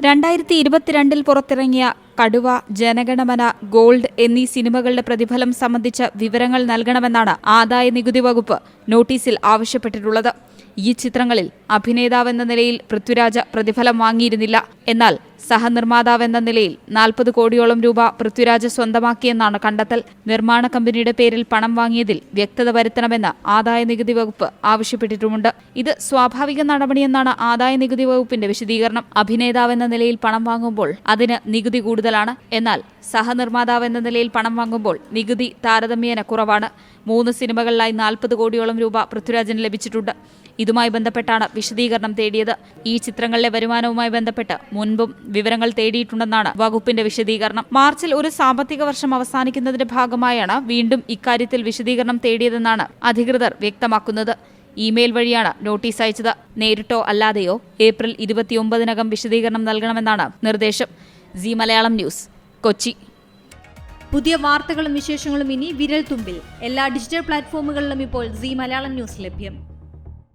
2022 പുറത്തിറങ്ങിയ കടുവ, ജനഗണമന, ഗോൾഡ് എന്നീ സിനിമകളുടെ പ്രതിഫലം സംബന്ധിച്ച വിവരങ്ങൾ നൽകണമെന്നാണ് ആദായനികുതി വകുപ്പ് നോട്ടീസിൽ ആവശ്യപ്പെട്ടിട്ടുള്ളത്. ഈ ചിത്രങ്ങളിൽ അഭിനേതാവെന്ന നിലയിൽ പൃഥ്വിരാജ് പ്രതിഫലം വാങ്ങിയിരുന്നില്ല. എന്നാൽ സഹനിർമ്മാതാവെന്ന നിലയിൽ 40 കോടിയോളം രൂപ പൃഥ്വിരാജ് സ്വന്തമാക്കിയെന്നാണ് കണ്ടെത്തൽ. നിർമ്മാണ കമ്പനിയുടെ പേരിൽ പണം വാങ്ങിയതിൽ വ്യക്തത വരുത്തണമെന്ന് ആദായനികുതി വകുപ്പ് ആവശ്യപ്പെട്ടിട്ടുമുണ്ട്. ഇത് സ്വാഭാവിക നടപടിയെന്നാണ് ആദായനികുതി വകുപ്പിന്റെ വിശദീകരണം. അഭിനേതാവെന്ന നിലയിൽ പണം വാങ്ങുമ്പോൾ അതിന് നികുതി കൂടുതലാണ്. എന്നാൽ സഹനിർമ്മാതാവെന്ന നിലയിൽ പണം വാങ്ങുമ്പോൾ നികുതി താരതമ്യേന കുറവാണ്. 3 സിനിമകളിലായി 40 കോടിയോളം രൂപ പൃഥ്വിരാജിന് ലഭിച്ചിട്ടുണ്ട്. ഇതുമായി ബന്ധപ്പെട്ടാണ് വിശദീകരണം തേടിയത്. ഈ ചിത്രങ്ങളിലെ വരുമാനവുമായി ബന്ധപ്പെട്ട് മുൻപും വിവരങ്ങൾ തേടിയിട്ടുണ്ടെന്നാണ് വകുപ്പിന്റെ വിശദീകരണം. മാർച്ചിൽ ഒരു സാമ്പത്തിക വർഷം അവസാനിക്കുന്നതിന്റെ ഭാഗമായാണ് വീണ്ടും ഇക്കാര്യത്തിൽ വിശദീകരണം തേടിയതെന്നാണ് അധികൃതർ വ്യക്തമാക്കുന്നത്. ഇമെയിൽ വഴിയാണ് നോട്ടീസ് അയച്ചത്. നേരിട്ടോ അല്ലാതെയോ ഏപ്രിൽ 29-നകം വിശദീകരണം നൽകണമെന്നാണ് നിർദ്ദേശം. Zee Malayalam news, Kochi. പുതിയ വാർത്തകളും വിശേഷങ്ങളും ഇനി വിരൽ തുമ്പിൽ. എല്ലാ ഡിജിറ്റൽ പ്ലാറ്റ്ഫോമുകളിലും ഇപ്പോൾ സീ മലയാളം ന്യൂസ് ലഭ്യം.